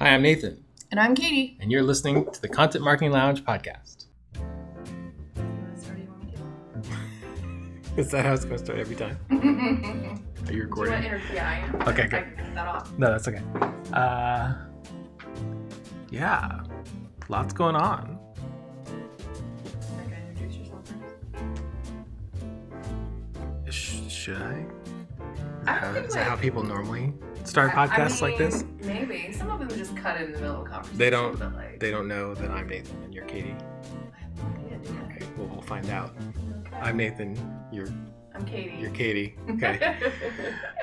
Hi, I'm Nathan. And I'm Katie. And you're listening to the Content Marketing Lounge podcast. Is that how it's going to start every time? Are you recording? Do you want to I am. Okay, good. I can cut that off. No, that's okay. Yeah, lots going on. Are you going to introduce yourself first? Should I? Is that how people normally start podcasts like this? Maybe. Some of them just cut in the middle of conversation. They don't know that I'm Nathan and you're Katie. I have no idea, dude. Okay, well, we'll find out. Okay. I'm Nathan. I'm Katie. You're Katie. Okay.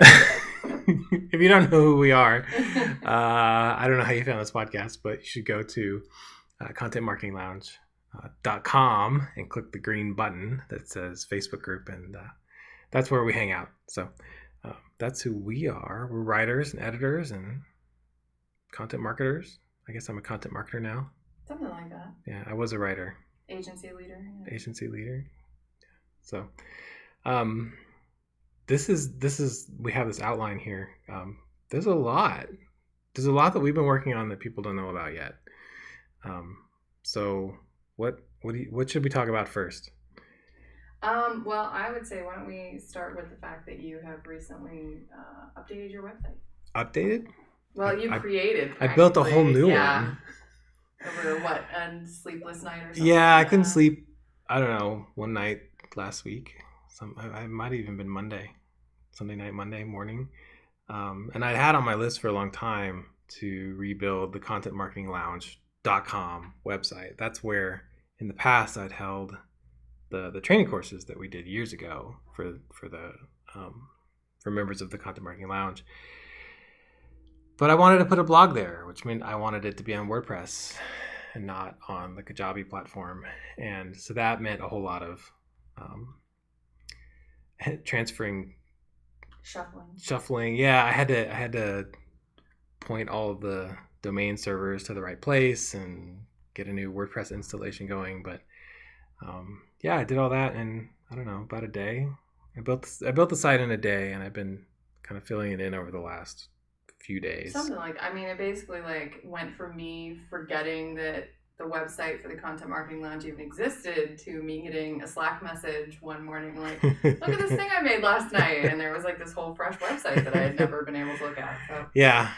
If you don't know who we are, I don't know how you found this podcast, but you should go to contentmarketinglounge.com and click the green button that says Facebook group, and that's where we hang out. So that's who we are. We're writers and editors and content marketers. I guess I'm a content marketer now. Something like that. Yeah, I was a writer. Agency leader. Yeah. Agency leader. So this is we have this outline here. There's a lot that we've been working on that people don't know about yet. So what should we talk about first? Well, I would say, why don't we start with the fact that you have recently updated your website. Updated? Well, created. I built a whole new one. Over what? A sleepless night or something? Yeah, I couldn't sleep, I don't know, one night last week. I might have even been Sunday night, Monday morning. And I had on my list for a long time to rebuild the contentmarketinglounge.com website. That's where in the past I'd held the training courses that we did years ago for members of the Content Marketing Lounge. But I wanted to put a blog there, which meant I wanted it to be on WordPress and not on the Kajabi platform. And so that meant a whole lot of shuffling. Yeah, I had to point all of the domain servers to the right place and get a new WordPress installation going. But yeah, I did all that in, I don't know, about a day. I built the site in a day, and I've been kind of filling it in over the last few days. Something like, it basically went from me forgetting that the website for the Content Marketing Lounge even existed to me getting a Slack message one morning like, look at this thing I made last night, and there was this whole fresh website that I had never been able to look at. So. Yeah,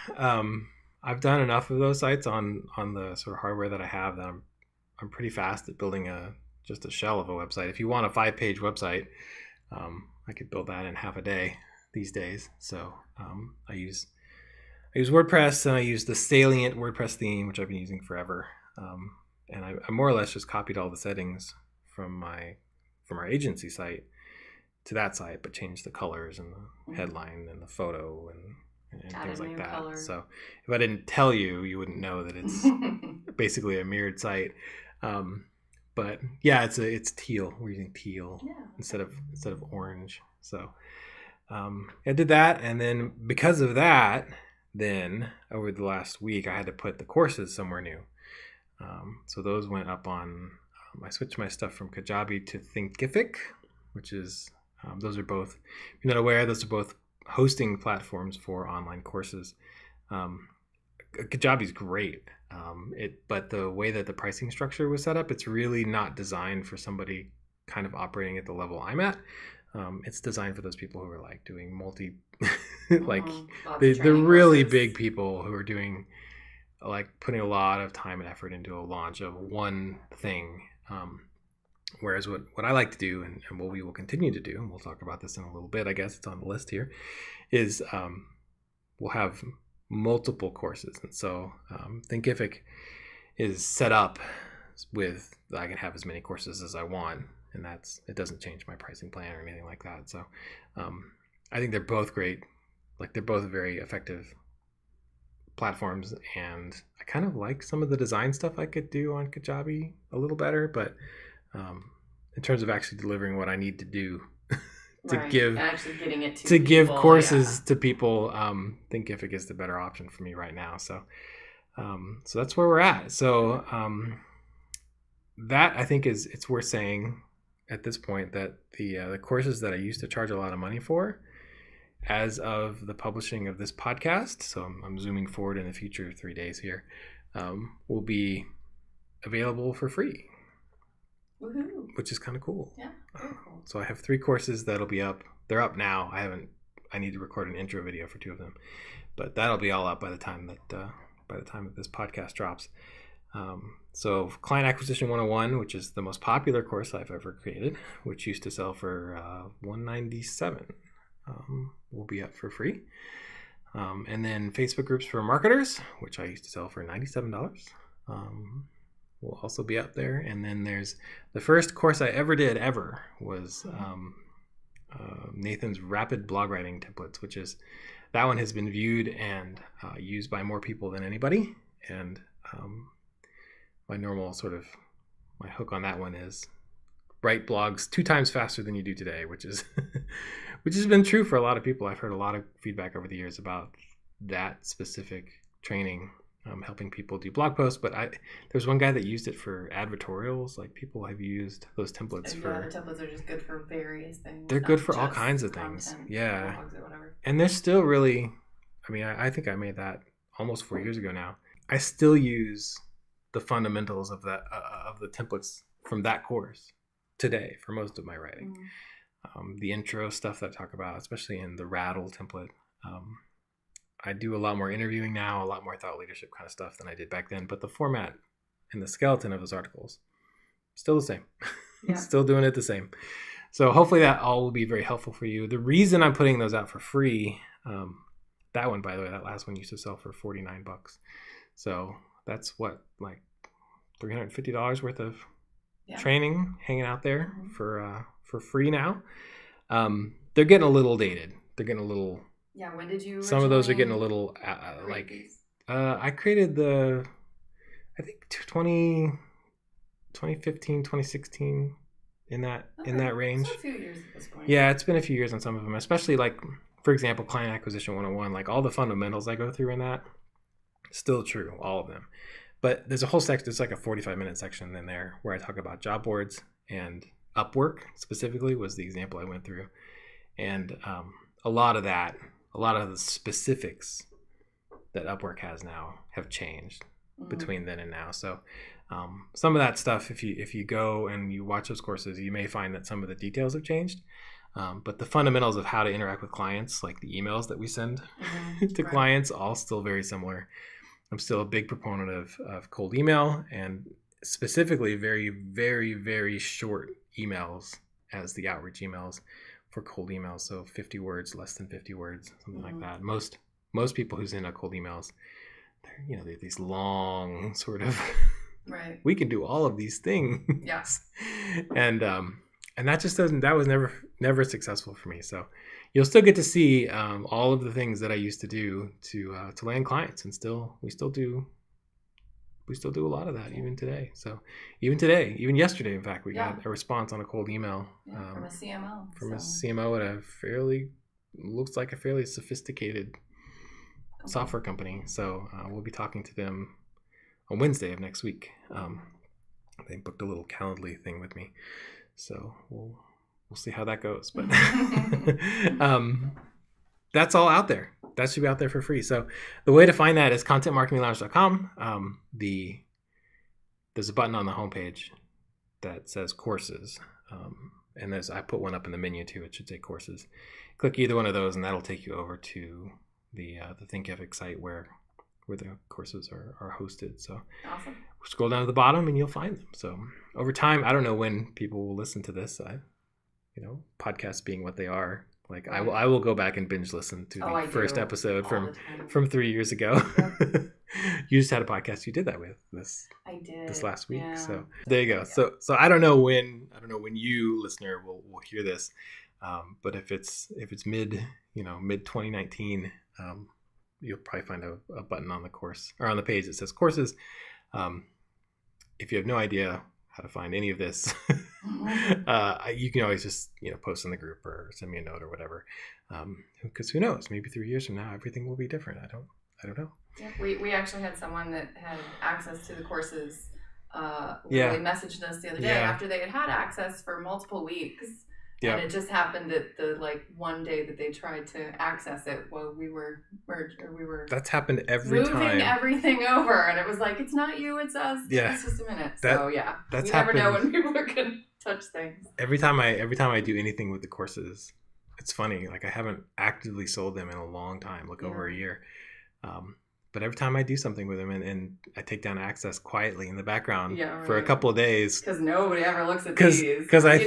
I've done enough of those sites on the sort of hardware that I have that I'm pretty fast at building just a shell of a website. If you want a 5-page website, I could build that in half a day these days. So I use WordPress, and I use the Salient WordPress theme, which I've been using forever. And I more or less just copied all the settings from our agency site to that site, but changed the colors and the headline and the photo and things like that. Color. So if I didn't tell you, you wouldn't know that it's basically a mirrored site. But yeah, it's teal. We're using teal instead of orange. So I did that, and then because of that, then over the last week I had to put the courses somewhere new. So those went up on. I switched my stuff from Kajabi to Thinkific, which is those are both. If you're not aware, those are both hosting platforms for online courses. Kajabi's great. But the way that the pricing structure was set up, it's really not designed for somebody kind of operating at the level I'm at. It's designed for those people who are doing multi, the really big people who are doing putting a lot of time and effort into a launch of one thing. Whereas what I like to do, and what we will continue to do, and we'll talk about this in a little bit, I guess it's on the list here, is we'll have multiple courses. And so Thinkific is set up with, I can have as many courses as I want, and it doesn't change my pricing plan or anything like that. So I think they're both great. They're both very effective platforms, and I kind of like some of the design stuff I could do on Kajabi a little better, but in terms of actually delivering what I need to do to give courses to people, Thinkific is the better option for me right now. So that's where we're at. So that I think it's worth saying at this point that the courses that I used to charge a lot of money for, as of the publishing of this podcast, so I'm zooming forward in the future 3 days here, will be available for free. Woohoo. Which is kind of cool. Yeah, very cool. So I have 3 courses that'll be up. They're up now. I need to record an intro video for 2 of them, but that'll be all up by the time that this podcast drops. So Client Acquisition 101, which is the most popular course I've ever created, which used to sell for $197, will be up for free. And then Facebook Groups for Marketers, which I used to sell for $97, will also be up there. And then there's the first course I ever did was Nathan's Rapid Blog Writing Templates, that one has been viewed and used by more people than anybody. And my hook on that one is write blogs 2 times faster than you do today, which has been true for a lot of people. I've heard a lot of feedback over the years about that specific training, helping people do blog posts. But there's one guy that used it for advertorials. Like, people have used those templates the templates are just good for various things. They're good for all kinds of things. Yeah. Blogs or whatever. And they're still really, I think I made that almost 4 years ago now. I still use the fundamentals of that of the templates from that course today for most of my writing. The intro stuff that I talk about, especially in the Rattle template. I do a lot more interviewing now, a lot more thought leadership kind of stuff than I did back then. But the format and the skeleton of those articles, still the same. Yeah. Still doing it the same. So hopefully that all will be very helpful for you. The reason I'm putting those out for free, that one, by the way, that last one used to sell for $49. So that's what, like $350 worth of training hanging out there for free now. They're getting a little dated. They're getting a little. Yeah. When did you? Some of those are getting a little I created I think 2015, 2016 in that range. So a few years at this point. Yeah, it's been a few years on some of them, especially like, for example, Client Acquisition 101, like all the fundamentals I go through in that, still true, all of them. But there's a whole section, there's like a 45-minute section in there where I talk about job boards, and Upwork specifically was the example I went through. And a lot of the specifics that Upwork has now have changed between then and now. So some of that stuff, if you go and you watch those courses, you may find that some of the details have changed. But the fundamentals of how to interact with clients, like the emails that we send to clients, all still very similar. I'm still a big proponent of cold email, and specifically very, very, very short emails as the outreach emails for cold emails. So 50 words, less than 50 words, something like that. Most people who send out cold emails, they're these long sort of, we can do all of these things. Yes. And that just that was never successful for me. So you'll still get to see all of the things that I used to do to land clients, and we still do a lot of that even today. So even yesterday, in fact, we got a response on a cold email from a CMO. A CMO at looks like a fairly sophisticated software company. So we'll be talking to them on Wednesday of next week. They booked a little Calendly thing with me. So we'll see how that goes. But that's all out there. That should be out there for free. So the way to find that is contentmarketinglounge.com. There's a button on the homepage that says courses. And I put one up in the menu too. It should say courses. Click either one of those, and that'll take you over to the Thinkific site where the courses are hosted. So awesome. Scroll down to the bottom and you'll find them. So over time, I don't know when people will listen to this. Podcasts being what they are, like I will go back and binge listen to the first episode from 3 years ago. Yep. You just had a podcast you did that with this last week. Yeah. So there you go. Yeah. So I don't know when you, listener, will hear this. But if it's mid 2019, you'll probably find a button on the course or on the page that says courses. If you have no idea how to find any of this, you can always just post in the group or send me a note or whatever. Because who knows? Maybe 3 years from now, everything will be different. I don't know. Yeah, we actually had someone that had access to the courses. They messaged us the other day after they had access for multiple weeks. Yeah. And it just happened that the like one day that they tried to access it while we were merged, or we were That's happened every moving time. everything over, and it was like, it's not you, it's us. Give us just a minute. So yeah, that's you never know happened when people are gonna touch things. every time I do anything with the courses. It's funny, like I haven't actively sold them in a long time, like over a year. But every time I do something with them and I take down access quietly in the background for a couple of days, because nobody ever looks at these. Because I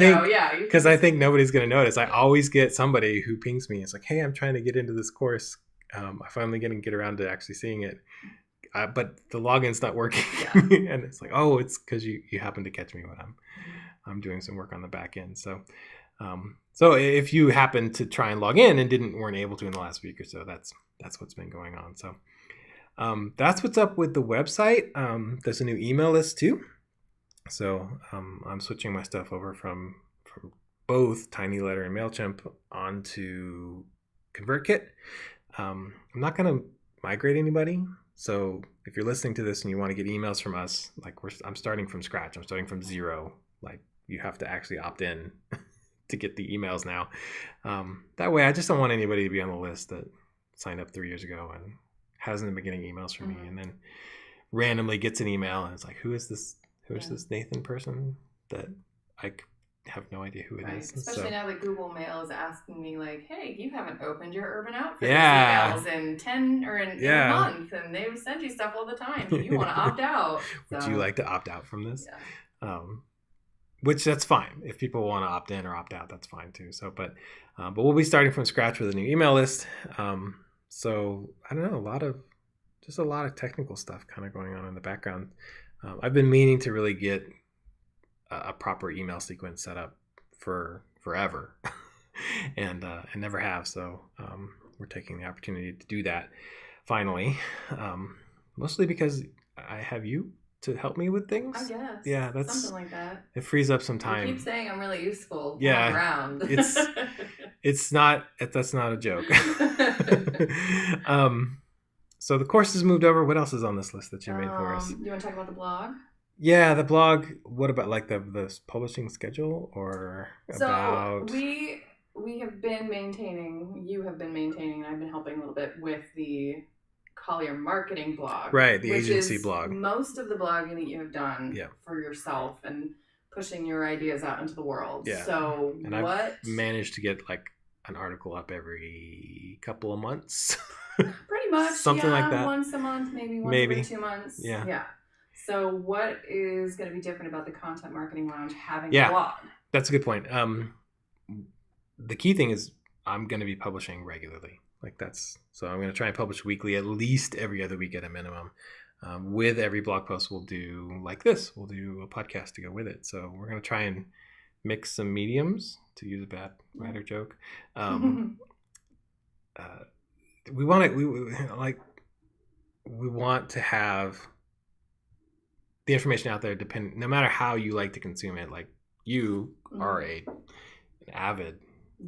think nobody's gonna notice. I always get somebody who pings me. It's like, hey, I'm trying to get into this course. I finally get around to actually seeing it, but the login's not working. And it's like, oh, it's because you happen to catch me when I'm doing some work on the back end. So if you happen to try and log in and weren't able to in the last week or so, that's what's been going on. So that's what's up with the website. There's a new email list too. So I'm switching my stuff over from both TinyLetter and MailChimp onto ConvertKit. I'm not going to migrate anybody. So if you're listening to this and you want to get emails from us, like I'm starting from scratch. I'm starting from zero. Like you have to actually opt in to get the emails now. That way, I just don't want anybody to be on the list that signed up 3 years ago and hasn't been getting emails from me, and then randomly gets an email and it's like, who is this this Nathan person that I have no idea who it is. Especially now that Google Mail is asking me like, hey, you haven't opened your Urban Outfitters emails in 10 or in a month, and they send you stuff all the time. Do you want to opt out? Would you like to opt out from this? Which that's fine. If people want to opt in or opt out, that's fine too. So, but we'll be starting from scratch with a new email list. So I don't know, a lot of technical stuff kind of going on in the background. I've been meaning to really get a proper email sequence set up for forever, and never have. So we're taking the opportunity to do that finally, mostly because I have you to help me with things. I guess. Yeah, that's something like that. It frees up some time. You keep saying I'm really useful. Yeah, around. That's not a joke. So the course has moved over. What else is on this list that you made for us? You want to talk about the blog? Yeah, the blog. What about like the publishing schedule or about? So we have been maintaining. You have been maintaining, and I've been helping a little bit with the Collier marketing blog. Right, the agency blog. Most of the blogging that you have done for yourself and pushing your ideas out into the world. Yeah. So and I've managed to get like an article up every couple of months. Pretty much. Something like that. Once a month, maybe every 2 months. Yeah. Yeah. So what is going to be different about the Content Marketing Lounge having a blog? That's a good point. The key thing is I'm going to be publishing regularly. So I'm going to try and publish weekly, at least every other week at a minimum. With every blog post, we'll do like this. We'll do a podcast to go with it. So we're going to try and mix some mediums, to use a bad writer joke. We want to have the information out there, no matter how you like to consume it. Like you are an avid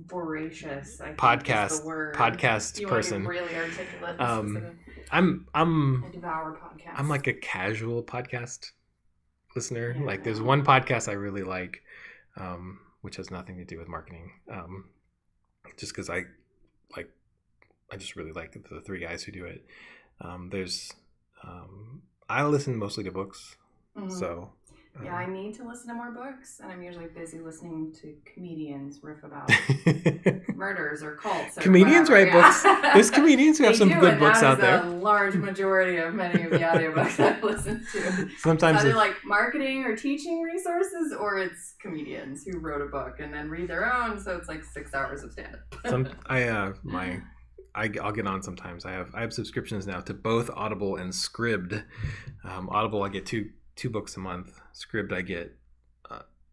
voracious podcast you person. Want to be really articulate. I devour podcasts. I'm like a casual podcast listener. Like there's one podcast I really like, which has nothing to do with marketing. Just because I just really like the three guys who do it. I listen mostly to books, so. I need to listen to more books, and I'm usually busy listening to comedians riff about murders or cults. Or comedians write books. There's comedians who have some good books out there. That is a large majority of many of the audiobooks I listen to. Sometimes it's either like marketing or teaching resources, or it's comedians who wrote a book and then read their own. So it's like 6 hours of stand-up. I'll get on sometimes. I have subscriptions now to both Audible and Scribd. Audible, I get two books a month. Scribd, I get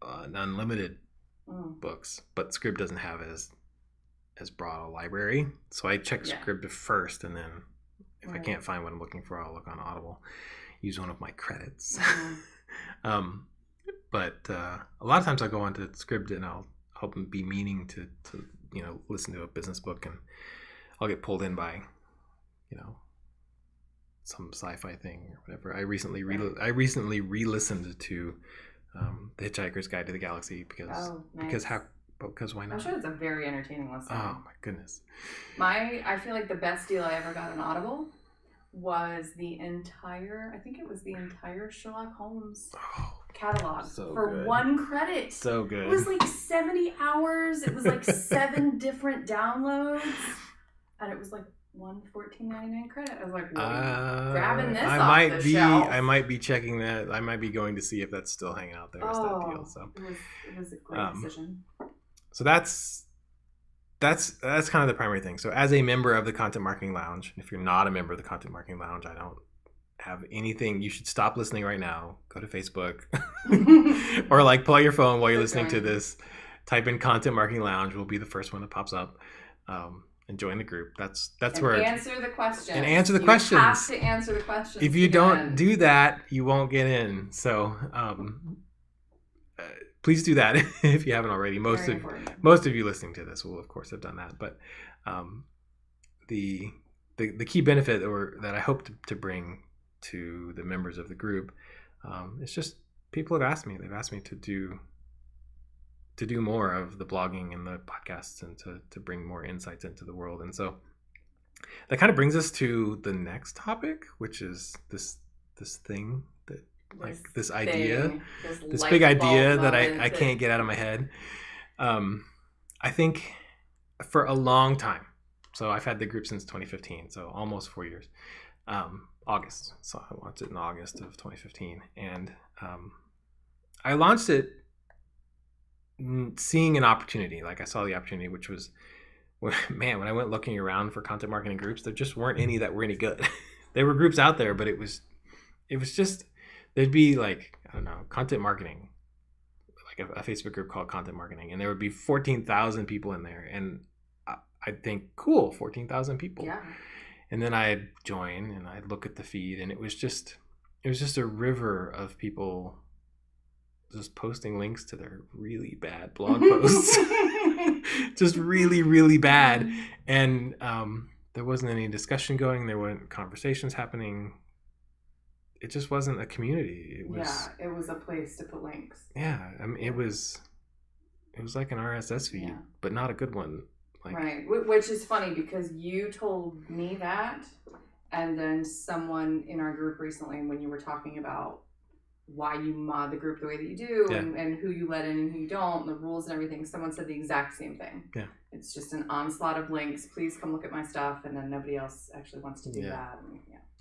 an unlimited books, but Scribd doesn't have as broad a library. So I check Scribd first, and then if I can't find what I'm looking for, I'll look on Audible. Use one of my credits. But a lot of times I go onto Scribd and I'll be meaning to listen to a business book, and I'll get pulled in by some sci-fi thing or whatever. I recently re-listened to The Hitchhiker's Guide to the Galaxy because because why not? I'm sure it's a very entertaining listen. Oh my goodness. I feel like the best deal I ever got on Audible was the entire Sherlock Holmes catalog for good. 1 credit. So good. It was like 70 hours. It was like 7 different downloads, and it was like $14.99 credit. I was like, grabbing this off the shelf. I might be checking that. I might be going to see if that's still hanging out there. That deal. So it was a great decision. So that's kind of the primary thing. So as a member of the Content Marketing Lounge, if you're not a member of the Content Marketing Lounge, I don't have anything. You should stop listening right now. Go to Facebook or like pull out your phone while you're listening to this. Type in Content Marketing Lounge. Will be the first one that pops up. And join the group. That's where answer the questions. And answer the questions. You have to answer the questions. If you don't do that, you won't get in. So please do that if you haven't already. Most of you listening to this will, of course, have done that. But the key benefit that I hope to bring to the members of the group is just people have asked me. They've asked me to do more of the blogging and the podcasts and to bring more insights into the world. And so that kind of brings us to the next topic, which is this thing that this idea, this big idea that I can't get out of my head. I think for a long time, so I've had the group since 2015, so almost 4 years, August. So I launched it in August of 2015. And I launched it seeing an opportunity. Like I saw the opportunity, which was, man, when I went looking around for content marketing groups, there just weren't any that were any good. There were groups out there, but it was just, there'd be like, I don't know, content marketing, like a Facebook group called Content Marketing, and there would be 14,000 people in there. And I'd think, cool, 14,000 people. Yeah. And then I'd join and I'd look at the feed, and it was just a river of people just posting links to their really bad blog posts. Just really, really bad. And there wasn't any discussion going. There weren't conversations happening. It just wasn't a community. It was a place to put links. Yeah. I mean, it was like an RSS feed, but not a good one. Right. Which is funny because you told me that, and then someone in our group recently, when you were talking about why you mod the group the way that you do, and who you let in and who you don't, and the rules and everything, someone said the exact same thing. Yeah. It's just an onslaught of links. Please come look at my stuff, and then nobody else actually wants to do that.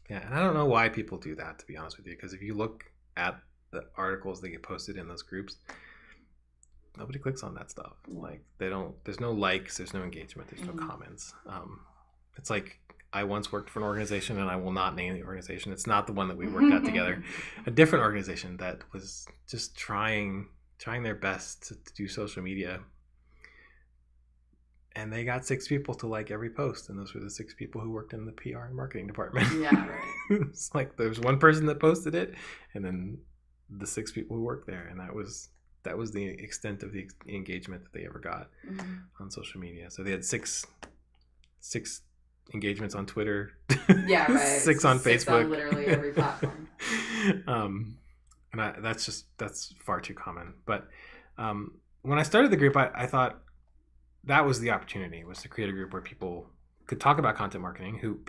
And I don't know why people do that, to be honest with you, because if you look at the articles that get posted in those groups, nobody clicks on that stuff. Like there's no likes, there's no engagement, there's no comments. It's like, I once worked for an organization, and I will not name the organization. It's not the one that we worked at together. A different organization that was just trying their best to do social media. And they got 6 people to like every post, and those were the 6 people who worked in the PR and marketing department. Yeah, right. It's like there's one person that posted it, and then the 6 people who worked there, and that was the extent of the engagement that they ever got on social media. So they had six engagements on Twitter. Yeah, right. 6 on Facebook. On literally every platform. And that's far too common. But when I started the group, I thought that was the opportunity, was to create a group where people could talk about content marketing, who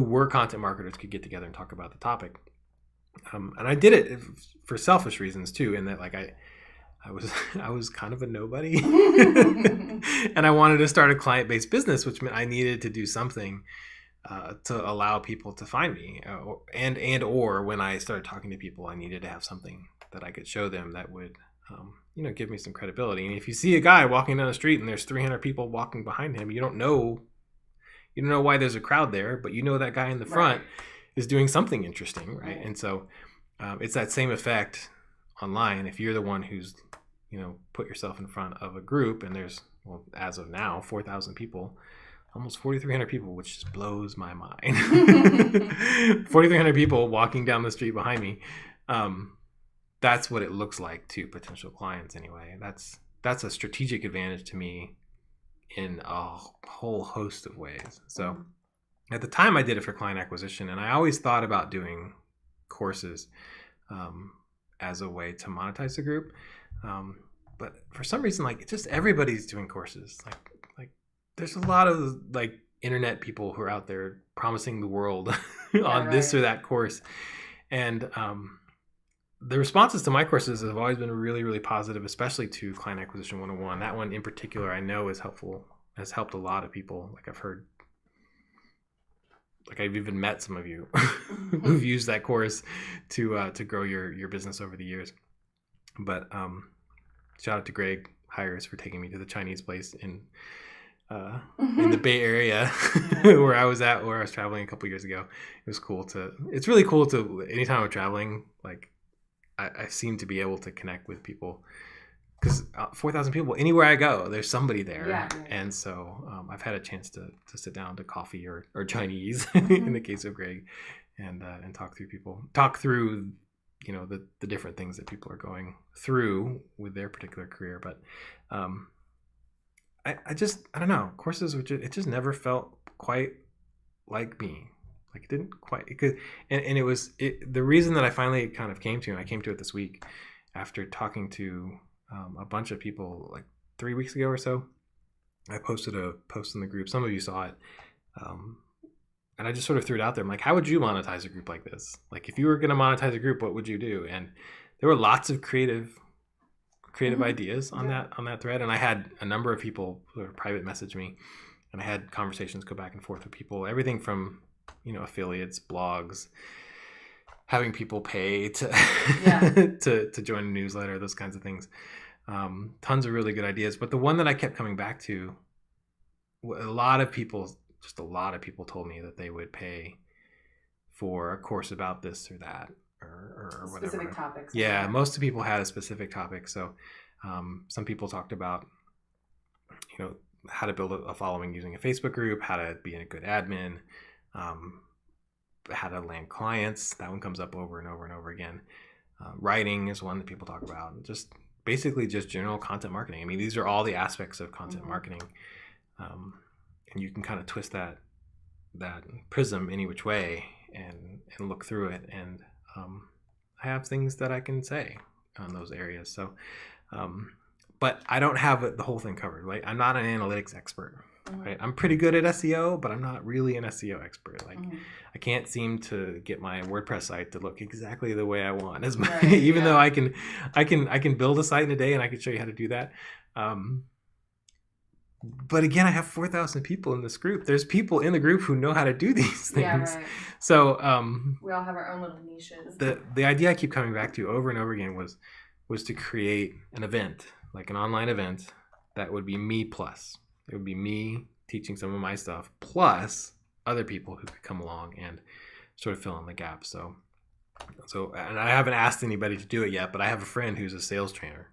were content marketers could get together and talk about the topic. And I did it for selfish reasons too, in that like I was kind of a nobody. And I wanted to start a client-based business, which meant I needed to do something to allow people to find me. Or when I started talking to people, I needed to have something that I could show them that would give me some credibility. And if you see a guy walking down the street and there's 300 people walking behind him, you don't know why there's a crowd there, but you know that guy in the front is doing something interesting, right? And so it's that same effect online. If you're the one who's put yourself in front of a group, and there's, well, as of now, 4,000 people, almost 4,300 people, which just blows my mind. 4,300 people walking down the street behind me. That's what it looks like to potential clients anyway. That's a strategic advantage to me in a whole host of ways. So at the time I did it for client acquisition, and I always thought about doing courses as a way to monetize the group. but for some reason, like, it's just everybody's doing courses. Like there's a lot of like internet people who are out there promising the world on this or that course. And the responses to my courses have always been really, really positive, especially to Client Acquisition 101. That one in particular, I know is helpful, has helped a lot of people. Like I've heard, like I've even met some of you who've used that course to grow your business over the years. But shout out to Greg Hires for taking me to the Chinese place in the Bay Area where I was traveling a couple years ago. It's really cool to, anytime I'm traveling, like I seem to be able to connect with people, because 4,000 people, anywhere I go, there's somebody there. Yeah. And so I've had a chance to sit down to coffee or Chinese in the case of Greg, and talk through the different things that people are going through with their particular career. But I don't know, courses, it just never felt quite like me. Like it didn't quite, and it was the reason that I finally kind of came to it this week after talking to a bunch of people like 3 weeks ago or so. I posted a post in the group. Some of you saw it. And I just sort of threw it out there. I'm like, how would you monetize a group like this? Like if you were going to monetize a group, what would you do? And there were lots of creative ideas on that thread. And I had a number of people sort of private message me, and I had conversations go back and forth with people, everything from, affiliates, blogs, having people pay to to join a newsletter, those kinds of things. Tons of really good ideas. But the one that I kept coming back to, a lot of people told me that they would pay for a course about this or that or whatever. Specific topics. Yeah, most of the people had a specific topic. So some people talked about, how to build a following using a Facebook group, how to be a good admin, how to land clients. That one comes up over and over and over again. Writing is one that people talk about. Just basically just general content marketing. I mean, these are all the aspects of content marketing. And you can kind of twist that prism any which way and look through it. And I have things that I can say on those areas. So, but I don't have the whole thing covered. Like I'm not an analytics expert. Right? I'm pretty good at SEO, but I'm not really an SEO expert. Like I can't seem to get my WordPress site to look exactly the way I want, even though I can build a site in a day, and I can show you how to do that. But again, I have 4,000 people in this group. There's people in the group who know how to do these things. Yeah, right. So we all have our own little niches. The idea I keep coming back to over and over again was to create an event, like an online event that would be me plus. It would be me teaching some of my stuff plus other people who could come along and sort of fill in the gaps. So and I haven't asked anybody to do it yet, but I have a friend who's a sales trainer.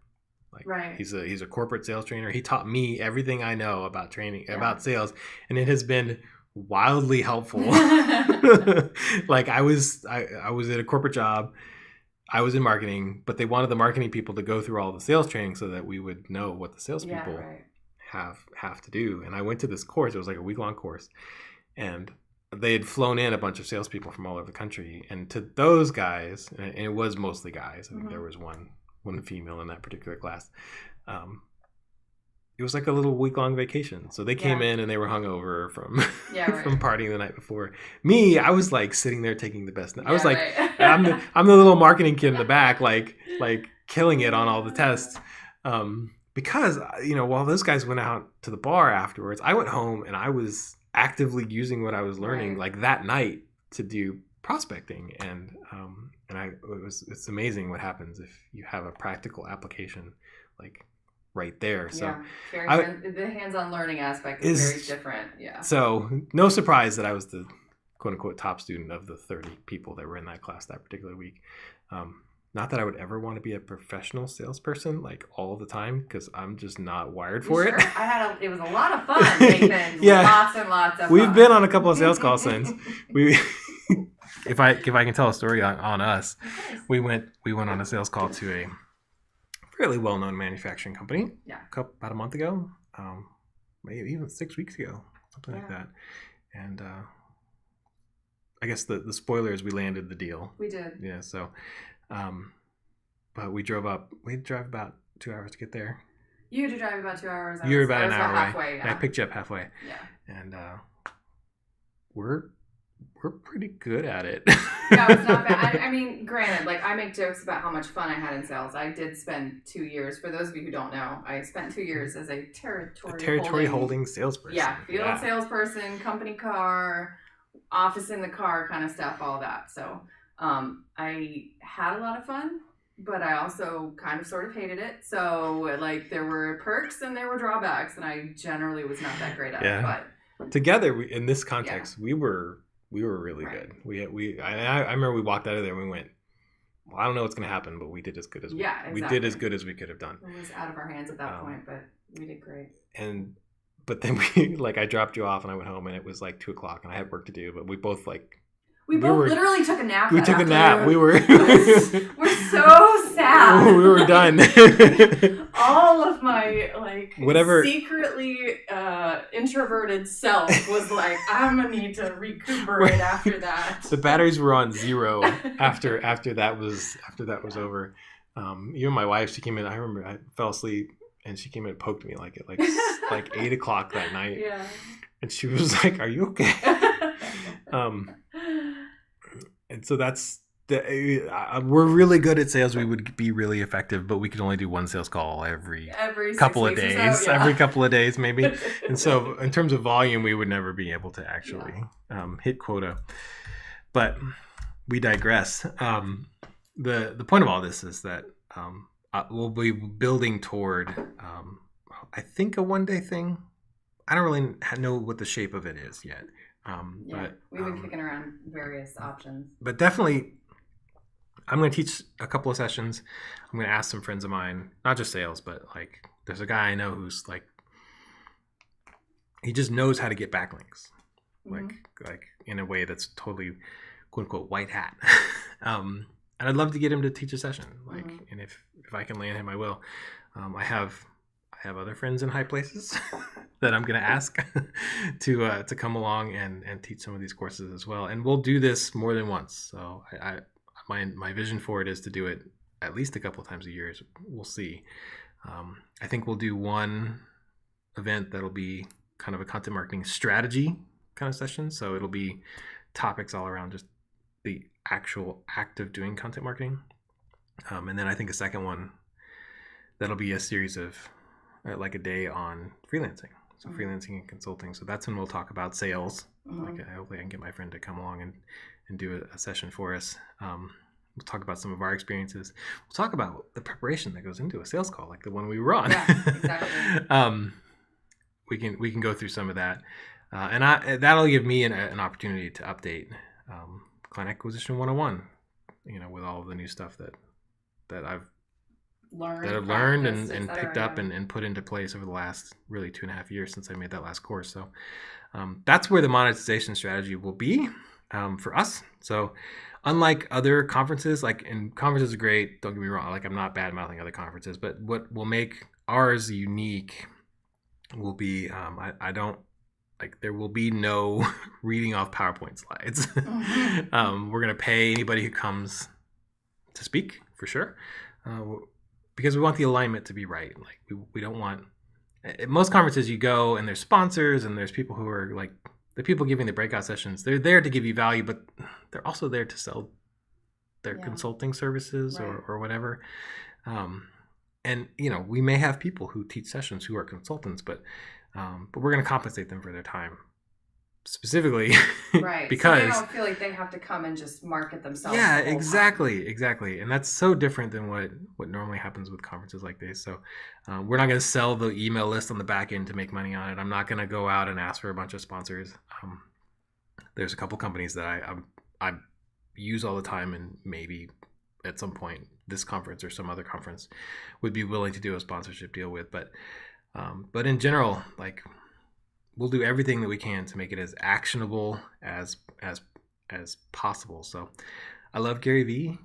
Like he's a corporate sales trainer. He taught me everything I know about training, about sales, and it has been wildly helpful. Like I was at a corporate job. I was in marketing, but they wanted the marketing people to go through all the sales training so that we would know what the salespeople have to do. And I went to this course. It was like a week-long course, and they had flown in a bunch of salespeople from all over the country. And to those guys, and it was mostly guys. I think there was one female in that particular class. It was like a little week-long vacation. So they came in and they were hungover from from partying the night before. Me, I was like sitting there taking the best. I was like, I'm the little marketing kid in the back, like killing it on all the tests. Because while those guys went out to the bar afterwards, I went home and I was actively using what I was learning like that night to do prospecting. And it's amazing what happens if you have a practical application like right there. So the hands-on learning aspect is very different. Yeah. So no surprise that I was the quote unquote top student of the 30 people that were in that class that particular week. Not that I would ever want to be a professional salesperson like all the time, because I'm just not wired for it. It was a lot of fun, Nathan. Lots and lots of We've fun. been on a couple of sales calls since. If I can tell a story on us, we went on a sales call to a fairly well-known manufacturing company. Yeah. About a month ago, maybe even 6 weeks ago, something like that. And I guess the spoiler is we landed the deal. We did. Yeah. So, but we drove up. We drive about 2 hours to get there. You had to drive about 2 hours. You were about an hour away. Halfway. Yeah. I picked you up halfway. Yeah. And we're pretty good at it. Yeah, it's not bad. I mean, granted, like I make jokes about how much fun I had in sales. I did spend 2 years. For those of you who don't know, I spent 2 years as a territory holding salesperson. Yeah, field salesperson, company car, office in the car, kind of stuff, all that. So I had a lot of fun, but I also kind of sort of hated it. So like there were perks and there were drawbacks, and I generally was not that great at it. But together, in this context, we were really good. I remember we walked out of there and we went, well, I don't know what's going to happen, but we did as good as we did as good as we could have done. It was out of our hands at that point, but we did great. But then I dropped you off and I went home and it was like 2:00 and I had work to do, but we both literally took a nap. We took a nap. We're so sad. We were done. All of my secretly introverted self was like, I'm gonna need to recuperate after that. The batteries were on 0 after that was over. Even my wife, she came in. I remember I fell asleep and she came in and poked me like 8:00 that night. Yeah. And she was like, "Are you okay?" And so that's we're really good at sales. We would be really effective, but we could only do one sales call every couple of days, so, yeah. Every couple of days maybe. And so in terms of volume, we would never be able to actually hit quota. But we digress. The point of all this is that we'll be building toward, I think, a one-day thing. I don't really know what the shape of it is yet. But we've been kicking around various options. But definitely, I'm going to teach a couple of sessions. I'm going to ask some friends of mine, not just sales, but like there's a guy I know who's like, he just knows how to get backlinks, like in a way that's totally quote unquote white hat. And I'd love to get him to teach a session. And if I can land him, I will. I have other friends in high places that I'm going to ask to come along and teach some of these courses as well. And we'll do this more than once. So my vision for it is to do it at least a couple of times a year. We'll see. I think we'll do one event that'll be kind of a content marketing strategy kind of session. So it'll be topics all around just the actual act of doing content marketing. And then I think a second one, that'll be a series of like a day on freelancing. So freelancing and consulting. So that's when we'll talk about sales. Hopefully I can get my friend to come along and do a session for us. We'll talk about some of our experiences. We'll talk about the preparation that goes into a sales call, like the one we were on. Yeah, exactly. We can go through some of that. And that'll give me an opportunity to update Client Acquisition 101, with all of the new stuff that I've learned and picked up and put into place over the last really 2.5 years since I made that last course. So that's where the monetization strategy will be for us. So unlike other conferences, and conferences are great, don't get me wrong, I'm not bad mouthing other conferences, but what will make ours unique will be there will be no reading off PowerPoint slides. We're going to pay anybody who comes to speak for sure. Because we want the alignment to be right. We don't want, at most conferences you go and there's sponsors and there's people who are the people giving the breakout sessions. They're there to give you value, but they're also there to sell their consulting services or whatever. And we may have people who teach sessions who are consultants, but we're going to compensate them for their time. Specifically, right? Because so they don't feel like they have to come and just market themselves. Yeah, exactly, and that's so different than what normally happens with conferences like this. So we're not going to sell the email list on the back end to make money on it. I'm not going to go out and ask for a bunch of sponsors. There's a couple companies that I use all the time, and maybe at some point this conference or some other conference would be willing to do a sponsorship deal with. But in general, we'll do everything that we can to make it as actionable as possible. So I love Gary Vee,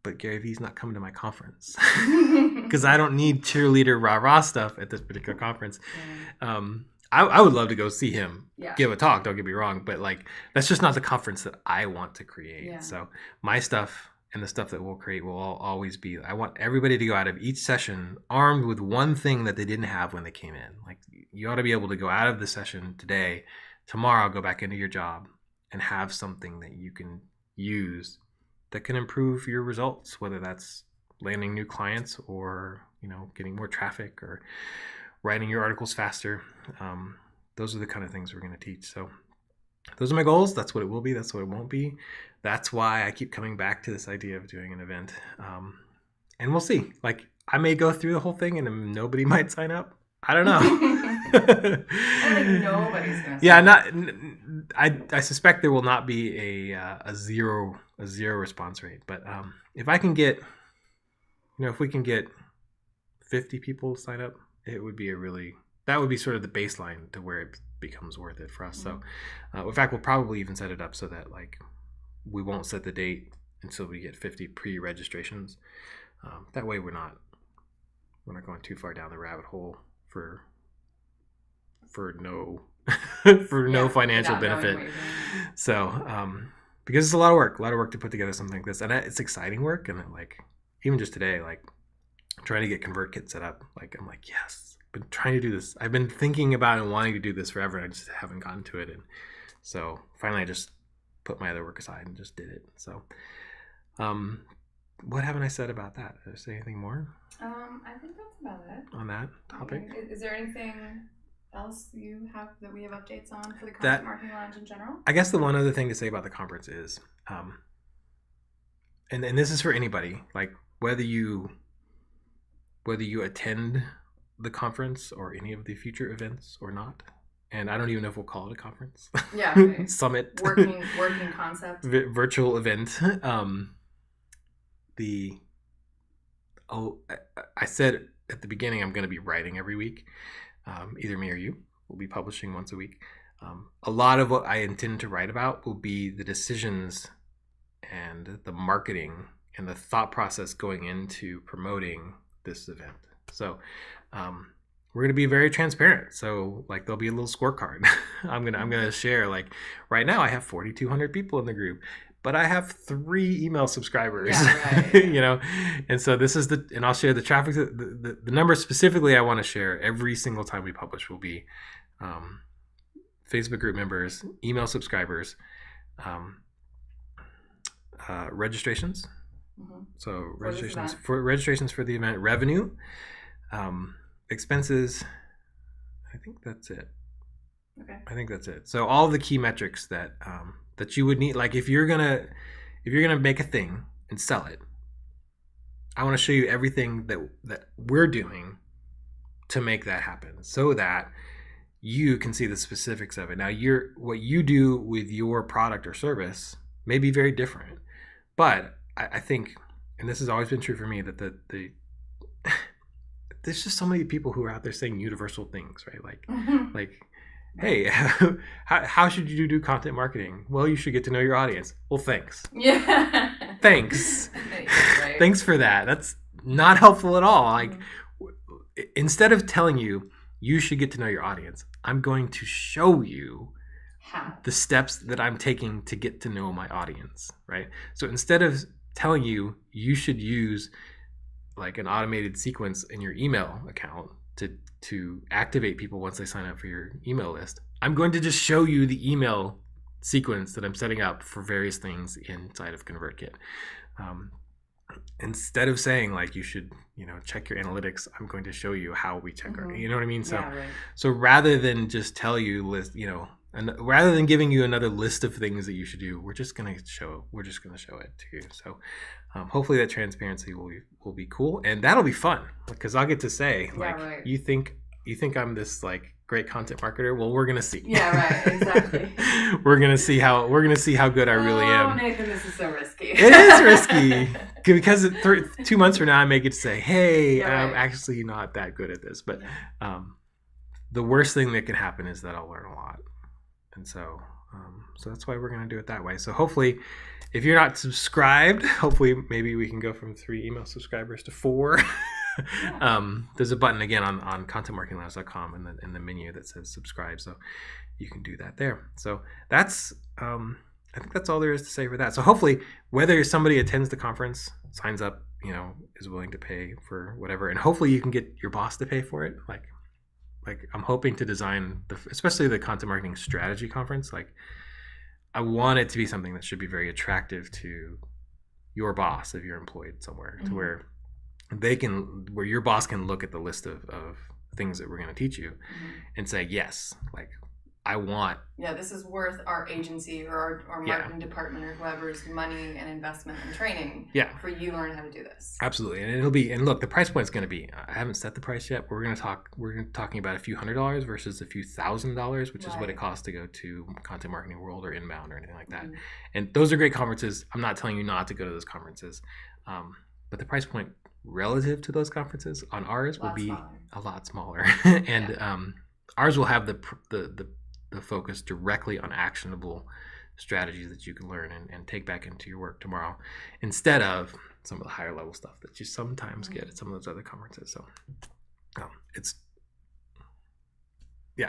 but Gary Vee's not coming to my conference because I don't need cheerleader rah-rah stuff at this particular conference. I would love to go see him give a talk, don't get me wrong, but that's just not the conference that I want to create. So my stuff and the stuff that we'll create will always be, I want everybody to go out of each session armed with one thing that they didn't have when they came in. Like, you ought to be able to go out of the session today, tomorrow, go back into your job and have something that you can use that can improve your results, whether that's landing new clients or, getting more traffic or writing your articles faster. Those are the kind of things we're going to teach. So those are my goals. That's what it will be. That's what it won't be. That's why I keep coming back to this idea of doing an event. And we'll see. Like, I may go through the whole thing and nobody might sign up. I don't know. I think nobody's gonna. Yeah, I suspect there will not be a zero response rate. But if I can get, if we can get 50 people to sign up, it would be that would be sort of the baseline to where it becomes worth it for us. Mm-hmm. So, in fact, we'll probably even set it up so that like we won't set the date until we get 50 pre-registrations. That way, we're not going too far down the rabbit hole for no financial benefit. So, because it's a lot of work to put together something like this, and it's exciting work. And like, even just today, like trying to get ConvertKit set up, like I'm like, yes, I've been trying to do this. I've been thinking about and wanting to do this forever, and I just haven't gotten to it. And so finally, I just put my other work aside and just did it. So, what haven't I said about that? Did I say anything more? I think that's about it. On that topic? Okay. Is there anything else you have that we have updates on for the Content Marketing Lounge in general? I guess the one other thing to say about the conference is, and this is for anybody, like whether you attend the conference or any of the future events or not. And I don't even know if we'll call it a conference. Yeah. Okay. Summit. Working concept. Virtual event. I said at the beginning I'm going to be writing every week. Either me or you will be publishing once a week. A lot of what I intend to write about will be the decisions and the marketing and the thought process going into promoting this event. So we're going to be very transparent. So like there'll be a little scorecard. I'm gonna share, like, right now I have 4,200 people in the group, but I have 3 email subscribers. Yeah, right. And so this is and I'll share the traffic. The number specifically I want to share every single time we publish will be Facebook group members, email subscribers, registrations. Mm-hmm. So registrations for the event, revenue, expenses. I think that's it. Okay. I think that's it. So all the key metrics that you would need, like if you're gonna make a thing and sell it, I want to show you everything that we're doing to make that happen, so that you can see the specifics of it. Now, what you do with your product or service may be very different, but I think, and this has always been true for me, that the there's just so many people who are out there saying universal things, right? Like, mm-hmm. like, hey, how should you do content marketing? Well, you should get to know your audience. Well, thanks. Yeah. Thanks. Right. Thanks for that. That's not helpful at all. Like, mm-hmm. Instead of telling you should get to know your audience, I'm going to show you the steps that I'm taking to get to know my audience, right? So instead of telling you should use like an automated sequence in your email account to activate people once they sign up for your email list, I'm going to just show you the email sequence that I'm setting up for various things inside of ConvertKit. Instead of saying like you should, check your analytics, I'm going to show you how we check mm-hmm. our, you know what I mean? So, yeah, right. So rather than just tell you and rather than giving you another list of things that you should do, we're just going to show it to you. So hopefully that transparency will be cool, and that'll be fun because I'll get to say, like, right. you think I'm this like great content marketer? Well, we're gonna see. Yeah, right. Exactly. we're gonna see how good I really am. Oh, Nathan, this is so risky. It is risky because 2 months from now I may get to say, hey, yeah, I'm actually not that good at this. But the worst thing that can happen is that I'll learn a lot. And so that's why we're going to do it that way. So hopefully, if you're not subscribed, hopefully maybe we can go from 3 email subscribers to 4. Yeah. There's a button again on contentmarketinglabs.com in the menu that says subscribe. So you can do that there. So that's I think that's all there is to say for that. So hopefully, whether somebody attends the conference, signs up, is willing to pay for whatever, and hopefully you can get your boss to pay for it. Like I'm hoping to design especially the content marketing strategy conference. Like I want it to be something that should be very attractive to your boss if you're employed somewhere, to where where your boss can look at the list of things that we're going to teach you and say, yes, like I want. Yeah, this is worth our agency or our marketing department or whoever's money and investment and training for you to learn how to do this. Absolutely. And look, the price point is going to be, I haven't set the price yet, but we're talking about a few $100s versus a few $1,000s, which is what it costs to go to Content Marketing World or Inbound or anything like that. And those are great conferences. I'm not telling you not to go to those conferences. But the price point relative to those conferences on ours will be a lot smaller. And ours will have the focus directly on actionable strategies that you can learn and take back into your work tomorrow, instead of some of the higher level stuff that you sometimes get at some of those other conferences. So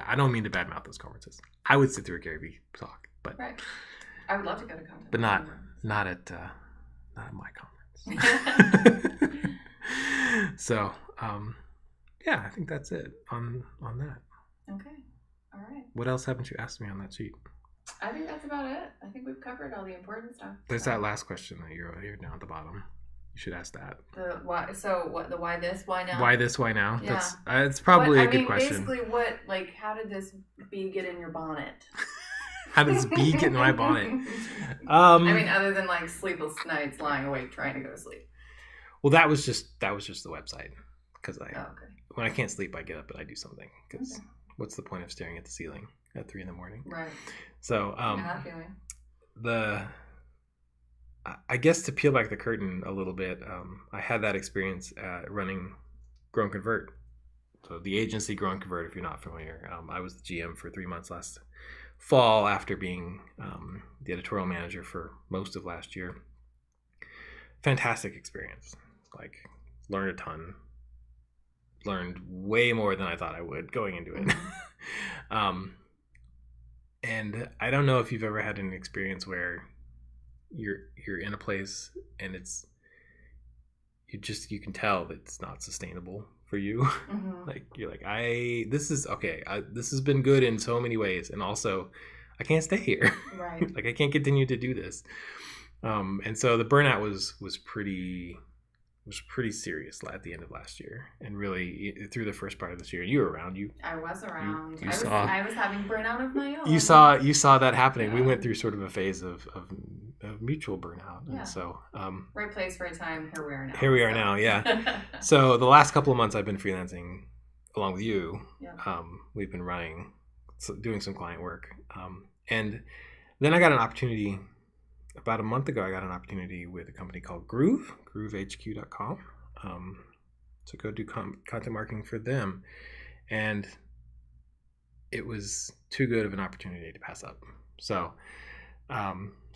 I don't mean to badmouth those conferences. I would sit through a Gary Vee talk, but I would love to go to content, but not at my conference. So I think that's it on that. Okay. All right. What else haven't you asked me on that sheet? I think that's about it. I think we've covered all the important stuff. There's that last question that you're down at the bottom. You should ask that. The why? So what? The why this? Why now? Why this? Why now? Yeah. It's probably a good question. Basically, how did this bee get in your bonnet? How does bee get in my bonnet? Other than like sleepless nights lying awake trying to go to sleep. Well, that was just the website, because when I can't sleep, I get up and I do something. Because what's the point of staring at the ceiling at 3 a.m? Right. So that feeling. I guess to peel back the curtain a little bit, I had that experience running Grow and Convert. So the agency Grow and Convert, if you're not familiar, I was the GM for 3 months last fall after being the editorial manager for most of last year. Fantastic experience. Like, learned a ton. Learned way more than I thought I would going into it. And I don't know if you've ever had an experience where you're in a place and you can tell that it's not sustainable for you. Like you're like, this has been good in so many ways, and also I can't stay here. Right. Like I can't continue to do this. And so the burnout was pretty serious at the end of last year, and really through the first part of this year. You were around. I was around. I was having burnout of my own. You saw that happening. We went through sort of a phase of mutual burnout, and so right place, right time. Here we are now. Yeah. So the last couple of months, I've been freelancing along with you. Yeah. We've been doing some client work, and then I got an opportunity. About a month ago, I got an opportunity with a company called GroovehQ.com, to go do content marketing for them. And it was too good of an opportunity to pass up. So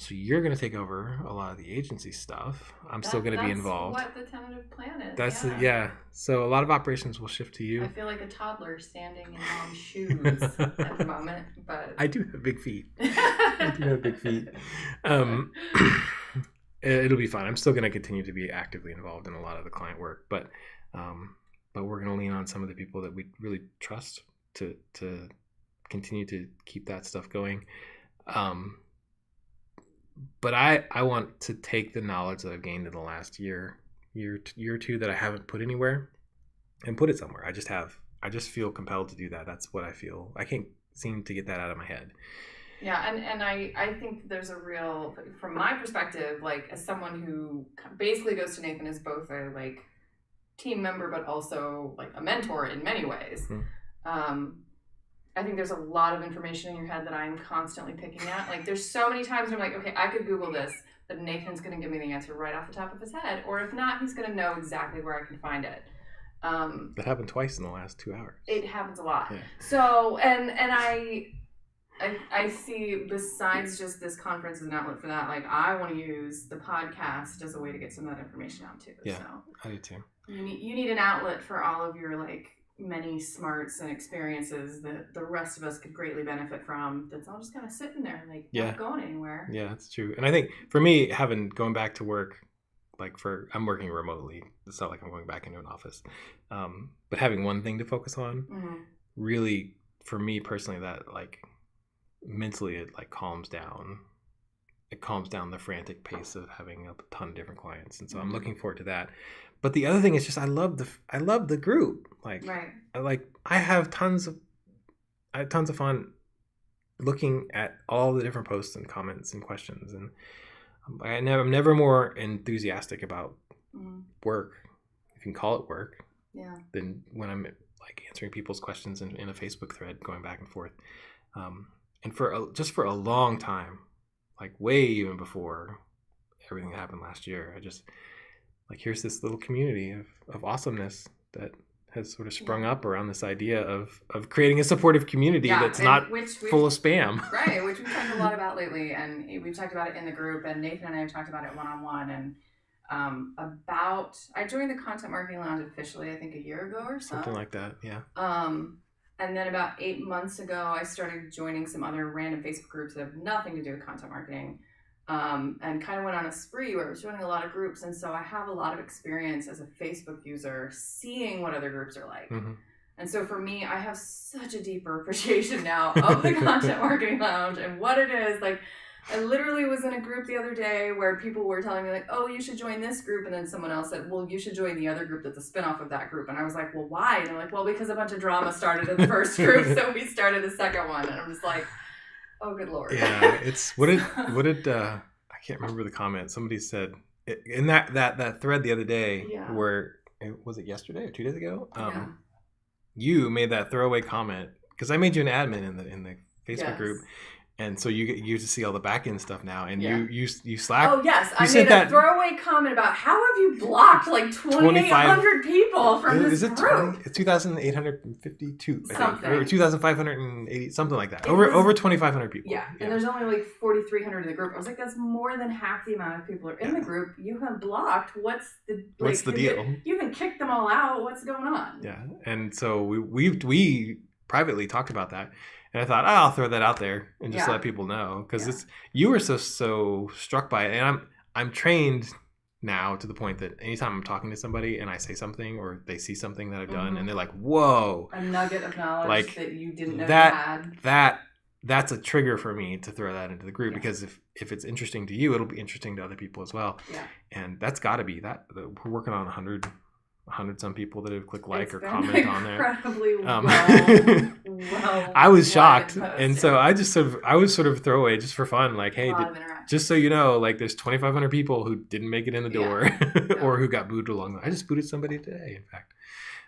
you're going to take over a lot of the agency stuff. I'm still going to be involved. That's what the tentative plan is. So a lot of operations will shift to you. I feel like a toddler standing in mom's shoes at the moment, but I do have big feet. It'll be fun. I'm still going to continue to be actively involved in a lot of the client work, but we're going to lean on some of the people that we really trust to continue to keep that stuff going. But I want to take the knowledge that I've gained in the last year or two that I haven't put anywhere, and put it somewhere. I just feel compelled to do that. That's what I feel. I can't seem to get that out of my head. Yeah, and I think there's a real, from my perspective, like as someone who basically goes to Nathan as both a like team member but also like a mentor in many ways. I think there's a lot of information in your head that I'm constantly picking at. Like there's so many times where I'm like, okay, I could Google this, but Nathan's going to give me the answer right off the top of his head. Or if not, he's going to know exactly where I can find it. That happened twice in the last 2 hours. It happens a lot. Yeah. So, and I see, besides just this conference as an outlet for that, like I want to use the podcast as a way to get some of that information out too. Yeah, so I do too. You need an outlet for all of your like many smarts and experiences that the rest of us could greatly benefit from. That's all just kind of sitting there, like not going anywhere. Yeah, that's true. And I think for me, going back to work, I'm working remotely. It's not like I'm going back into an office. But having one thing to focus on, really, for me personally, that like mentally it like calms down. It calms down the frantic pace of having a ton of different clients, and so I'm looking forward to that. But the other thing is just I love the group. Like, I have tons of fun looking at all the different posts and comments and questions, and I'm never more enthusiastic about work, if you can call it work, than when I'm like answering people's questions in a Facebook thread, going back and forth. And for a long time, like way even before everything that happened last year, I just like, here's this little community of awesomeness that has sort of sprung up around this idea of creating a supportive community that's not full of spam. Right, which we've talked a lot about lately, and we've talked about it in the group, and Nathan and I have talked about it one-on-one, and I joined the Content Marketing Lounge officially, I think a year ago or so. Something like that, yeah. And then about 8 months ago, I started joining some other random Facebook groups that have nothing to do with content marketing. And kind of went on a spree where I was joining a lot of groups. And so I have a lot of experience as a Facebook user seeing what other groups are like. And so for me, I have such a deeper appreciation now of the Content Marketing Lounge and what it is. Like, I literally was in a group the other day where people were telling me like, oh, you should join this group. And then someone else said, well, you should join the other group that's a spinoff of that group. And I was like, well, why? And they're like, well, because a bunch of drama started in the first group. So we started a second one. And I'm just like, oh, good Lord. Yeah, it's what did I can't remember the comment. Somebody said in that thread the other day, where was it yesterday or 2 days ago? You made that throwaway comment because I made you an admin in the Facebook group. And so you get to see all the back end stuff now, and you Slack. Oh yes, I made a throwaway comment about how have you blocked like 2,800 people from this group? It's 2,852, something, or 2,580, something like that. Over 2,500 people. Yeah, and there's only like 4,300 in the group. I was like, that's more than half the amount of people are in the group. You have blocked. What's the deal? You haven't kicked them all out. What's going on? Yeah, and so we privately talked about that. And I thought, I'll throw that out there and just let people know, because you were so struck by it, and I'm trained now to the point that anytime I'm talking to somebody and I say something or they see something that I've done and they're like, whoa, a nugget of knowledge like, that you didn't know that you had. That's a trigger for me to throw that into the group, because if it's interesting to you, it'll be interesting to other people as well. Yeah. And that's got to be that. We're working on 100 some people that have clicked like or comment on there. Incredibly well I was shocked, and so I was sort of throwaway just for fun, like, hey, just so you know, like, there's 2,500 people who didn't make it in the door or who got booted along. I just booted somebody today, in fact.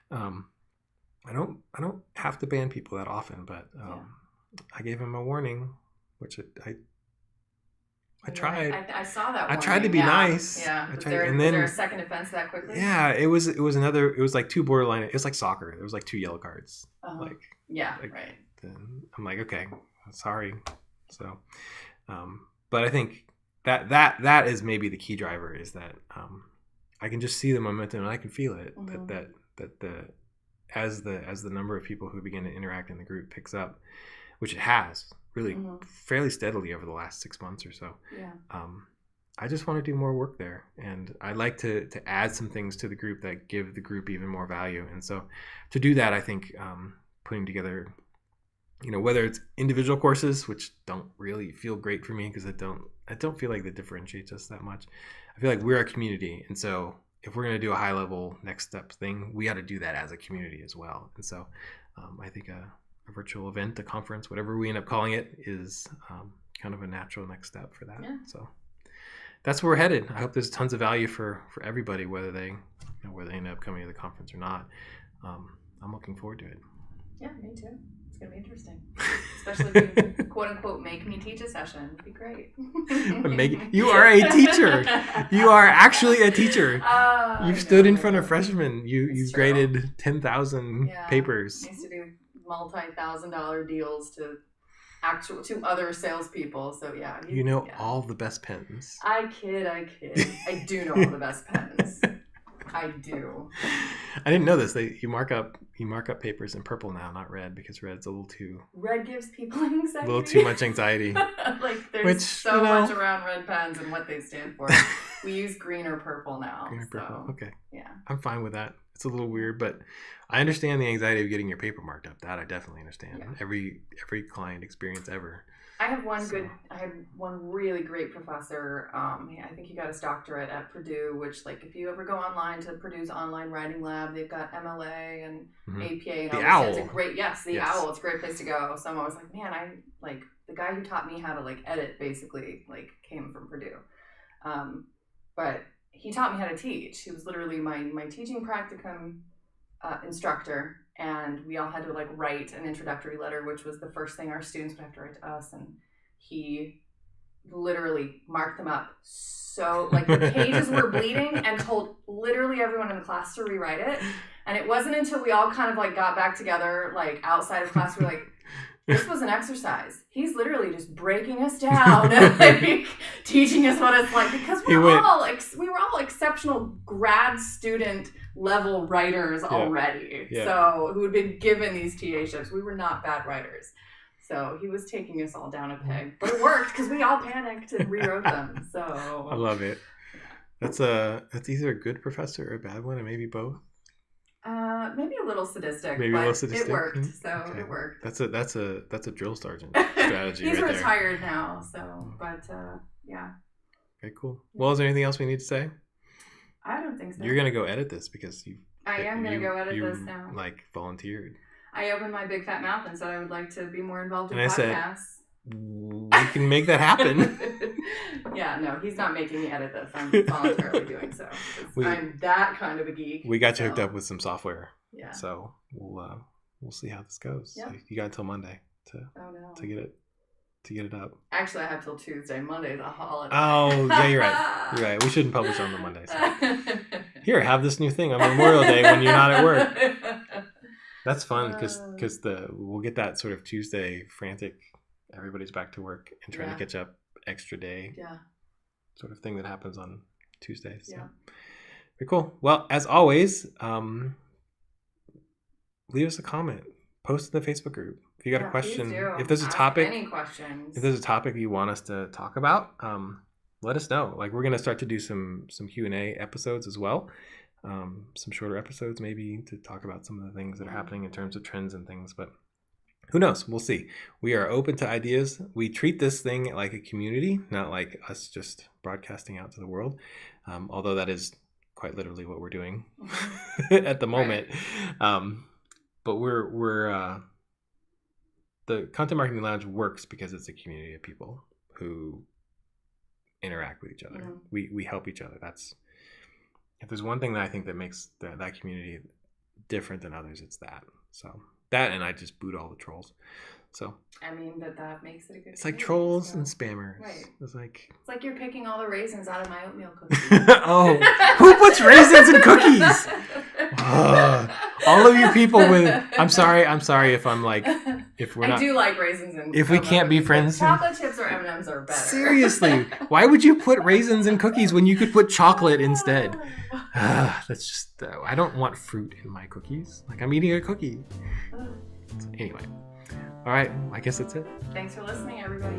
I don't have to ban people that often, but I gave him a warning, which I tried. I saw that. I tried to be nice. Yeah. Was there a second offense that quickly? Yeah, it was like two borderline. It was like soccer. It was like 2 yellow cards. Right. I'm like, okay, sorry. So, but I think that is maybe the key driver, is that I can just see the momentum and I can feel it. That as the number of people who begin to interact in the group picks up, which it has really fairly steadily over the last 6 months or so. Yeah. I just want to do more work there, and I'd like to add some things to the group that give the group even more value. And so to do that, I think putting together, whether it's individual courses, which don't really feel great for me because I don't feel like that differentiates us that much. I feel like we're a community, and so if we're going to do a high level next step thing, we got to do that as a community as well. And so I think a virtual event, a conference, whatever we end up calling it, is kind of a natural next step for that. Yeah. So that's where we're headed. I hope there's tons of value for everybody, whether they end up coming to the conference or not. I'm looking forward to it. Yeah, me too. It's going to be interesting. Especially if you, quote unquote, make me teach a session. It'd be great. You are a teacher. You are actually a teacher. You've stood in front of freshmen. You've graded 10,000 papers. I used to do multi-$1,000 deals to other salespeople. So yeah. All the best pens. I kid. I do know all the best pens. I do. I didn't know this. You mark up papers in purple now, not red, because red's a little too. Red gives people anxiety. A little too much anxiety. Like there's so much around red pens and what they stand for. We use green or purple now. Green or purple. Okay. Yeah. I'm fine with that. It's a little weird, but I understand the anxiety of getting your paper marked up. That I definitely understand. Yeah. Every client experience ever. I had one really great professor. I think he got his doctorate at Purdue, which, like, if you ever go online to Purdue's online writing lab, they've got MLA and APA and all the this. OWL. It's a great, the OWL. It's a great place to go. So I was like, man, the guy who taught me how to, like, edit basically, like, came from Purdue. But he taught me how to teach. He was literally my teaching practicum instructor. And we all had to, like, write an introductory letter, which was the first thing our students would have to write to us. And he literally marked them up. So, like, the pages were bleeding and told literally everyone in the class to rewrite it. And it wasn't until we all kind of, like, got back together, like, outside of class, we were like, this was an exercise. He's literally just breaking us down and, like, teaching us what it's like. Because we were all exceptional grad student level writers already. Yeah. So who had been given these TA shifts. We were not bad writers. So he was taking us all down a peg. But it worked because we all panicked and rewrote them. So I love it. That's either a good professor or a bad one, or maybe both. Maybe a little sadistic. Maybe a little sadistic. It worked. So okay. It worked. That's a drill sergeant strategy. He's right retired now. So, but yeah. Okay, cool. Well, is there anything else we need to say? I don't think so. You're gonna go edit this because I am gonna go edit this now. Like volunteered. I opened my big fat mouth and said I would like to be more involved in podcasts. Said, we can make that happen. Yeah, no, he's not making me edit this. I'm voluntarily doing so. I'm that kind of a geek. We got you hooked up with some software. Yeah. So we'll see how this goes. Yep. So you got until Monday to get it up. Actually, I have till Tuesday. Monday's a holiday. Oh, yeah, you're right. You're right. We shouldn't publish on the Monday. So. Here, have this new thing on Memorial Day when you're not at work. That's fun because we'll get that sort of Tuesday frantic. Everybody's back to work and trying to catch up extra day. Yeah. Sort of thing that happens on Tuesdays. So. Yeah. Very cool. Well, as always, leave us a comment. Post in the Facebook group. If you got a question, if there's a topic, any questions. If there's a topic you want us to talk about, let us know. Like, we're going to start to do some Q&A episodes as well. Some shorter episodes maybe to talk about some of the things that are happening in terms of trends and things, but who knows? We'll see. We are open to ideas. We treat this thing like a community, not like us just broadcasting out to the world. Although that is quite literally what we're doing at the moment. Right. But we're the Content Marketing Lounge works because it's a community of people who interact with each other. Mm-hmm. We help each other. If there's one thing that I think that makes that community different than others, it's that. So that, and I just boot all the trolls. So I mean, that makes it a good. It's like trolls and spammers. Right. It's like you're picking all the raisins out of my oatmeal cookies. Oh, who puts raisins in cookies? All of you people with I'm sorry if I'm like if we're not. I do like raisins in. If we can't be friends, chocolate chips or M&Ms are better. Seriously, why would you put raisins in cookies when you could put chocolate instead? That's just I don't want fruit in my cookies. Like, I'm eating a cookie. Anyway. All right, I guess that's it. Thanks for listening, everybody.